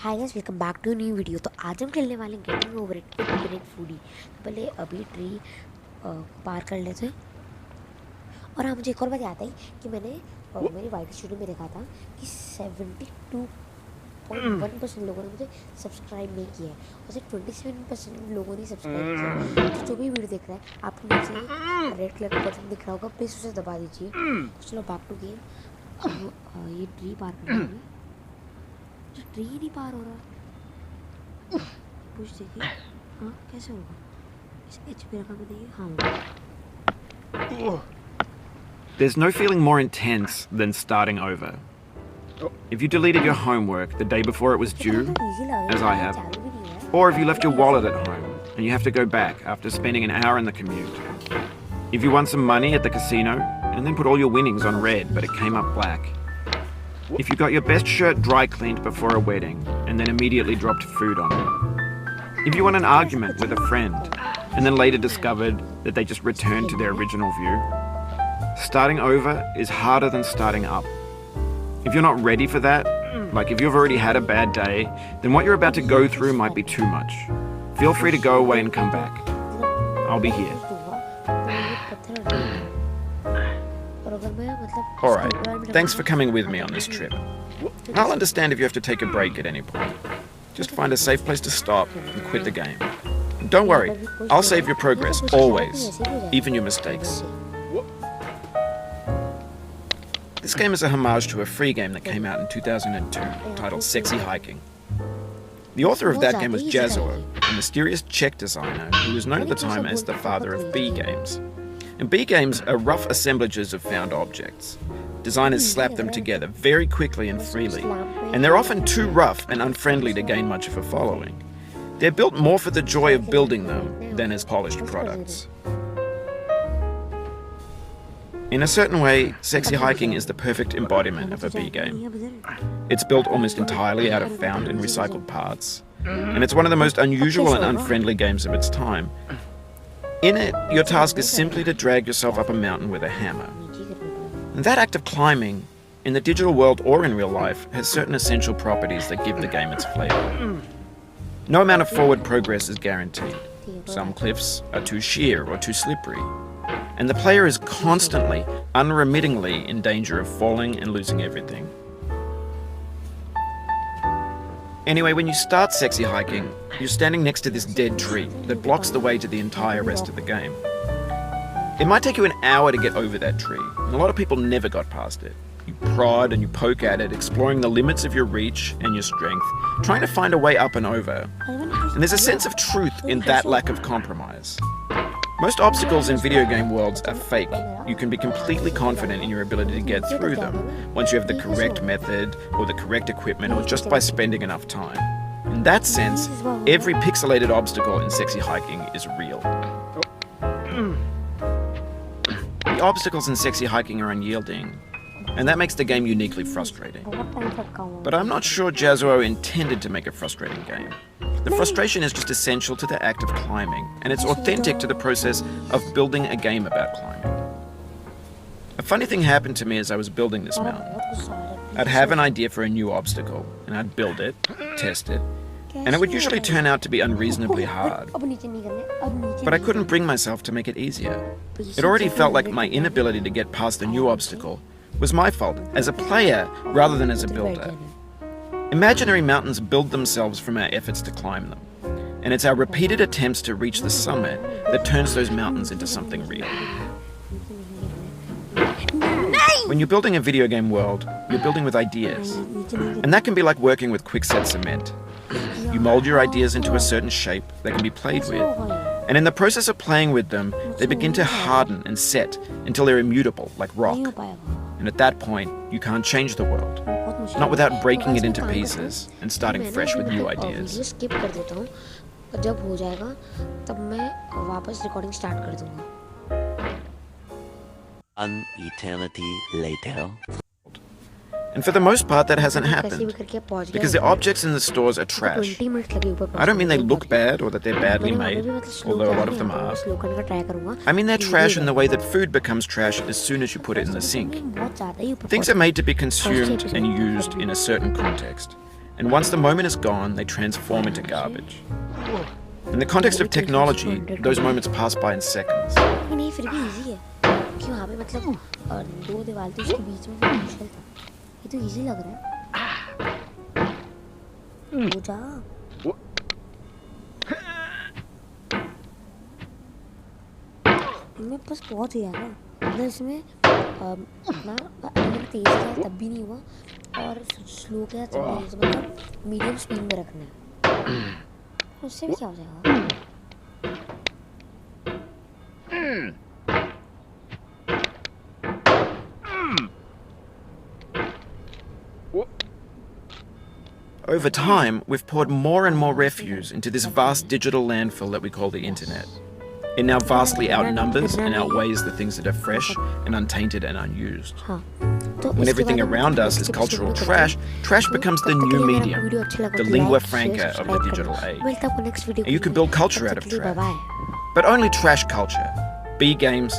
Hi guys welcome back to new video. तो आज हम खेलने वाले getting over it with Bennett Foddy. तो पहले अभी ट्री पार कर लेते हैं। और हाँ, मुझे एक और बात याद आई कि मैंने मेरी वाइट स्टूडियो में देखा था कि 72.1% लोगों ने मुझे सब्सक्राइब नहीं किया है और सिर्फ 27% लोगों ने सब्सक्राइब किया है। तो जो भी वीडियो देख रहा है, आपको नीचे रेड कलर का बटन दिख रहा होगा, प्लीज़ उसे दबा दीजिए। तो चलो बैक टू गेम। ये ट्री पार करना है, ट्री नहीं पार हो रहा। पूछ देखिए, हाँ कैसे होगा? इस एच पे रखा बताइए। हाँ There's no feeling more intense than starting over. If you deleted your homework the day before it was due, as I have, or if you left your wallet at home and you have to go back after spending an hour in the commute. If you won some money at the casino and then put all your winnings on red but it came up black. If you got your best shirt dry cleaned before a wedding and then immediately dropped food on it. If you won an argument with a friend and then later discovered that they just returned to their original view. Starting over is harder than starting up. If you're not ready for that, like if you've already had a bad day, then what you're about to go through might be too much. Feel free to go away and come back. I'll be here. Alright, thanks for coming with me on this trip. I'll understand if you have to take a break at any point. Just find a safe place to stop and quit the game. Don't worry, I'll save your progress, always, even your mistakes. This game is a homage to a free game that came out in 2002 titled Sexy Hiking. The author of that game was Jazzuo, a mysterious Czech designer who was known at the time as the father of B games. And B games are rough assemblages of found objects. Designers slap them together very quickly and freely, and they're often too rough and unfriendly to gain much of a following. They're built more for the joy of building them than as polished products. In a certain way, Sexy Hiking is the perfect embodiment of a B game. It's built almost entirely out of found and recycled parts, and it's one of the most unusual and unfriendly games of its time. In it, your task is simply to drag yourself up a mountain with a hammer. And that act of climbing, in the digital world or in real life, has certain essential properties that give the game its flavor. No amount of forward progress is guaranteed. Some cliffs are too sheer or too slippery. And the player is constantly, unremittingly in danger of falling and losing everything. Anyway, when you start Sexy Hiking, you're standing next to this dead tree that blocks the way to the entire rest of the game. It might take you an hour to get over that tree, and a lot of people never got past it. You prod and you poke at it, exploring the limits of your reach and your strength, trying to find a way up and over. And there's a sense of truth in that lack of compromise. Most obstacles in video game worlds are fake. You can be completely confident in your ability to get through them once you have the correct method or the correct equipment or just by spending enough time. In that sense, every pixelated obstacle in Sexy Hiking is real. The obstacles in Sexy Hiking are unyielding, and that makes the game uniquely frustrating. But I'm not sure Jazzuo intended to make a frustrating game. The frustration is just essential to the act of climbing, and it's authentic to the process of building a game about climbing. A funny thing happened to me as I was building this mountain. I'd have an idea for a new obstacle, and I'd build it, test it, and it would usually turn out to be unreasonably hard. But I couldn't bring myself to make it easier. It already felt like my inability to get past the new obstacle was my fault as a player rather than as a builder. Imaginary mountains build themselves from our efforts to climb them, and it's our repeated attempts to reach the summit that turns those mountains into something real. When you're building a video game world, you're building with ideas, and that can be like working with quickset cement. You mold your ideas into a certain shape that can be played with, and in the process of playing with them, they begin to harden and set until they're immutable, like rock. And at that point, you can't change the world. Not without breaking it into pieces and starting fresh with new ideas. skip कर देता हूँ, जब हो जाएगा तब मैं वापस recording start कर दूँगा। An eternity later. And for the most part, that hasn't happened, because the objects in the stores are trash. I don't mean they look bad or that they're badly made, although a lot of them are. I mean they're trash in the way that food becomes trash as soon as you put it in the sink. Things are made to be consumed and used in a certain context, And once the moment is gone, they transform into garbage. In the context of technology, those moments pass by in seconds. नहीं फिर भी easy है क्यों यहाँ पे मतलब दो दीवार थी उसके बीच में मुश्किल था ये तो इजी लग रहा है हो जा मैं बस पहुंच गया ना मतलब इसमें अपना अगर तेज किया तब भी नहीं हुआ और स्लो किया तब भी नहीं मतलब मीडियम स्पीड में रखना है उससे भी क्या हो जाएगा Over time, we've poured more and more refuse into this vast digital landfill that we call the internet. It now vastly outnumbers and outweighs the things that are fresh and untainted and unused. When everything around us is cultural trash, trash becomes the new medium, the lingua franca of the digital age. And you can build culture out of trash. But only trash culture. B games,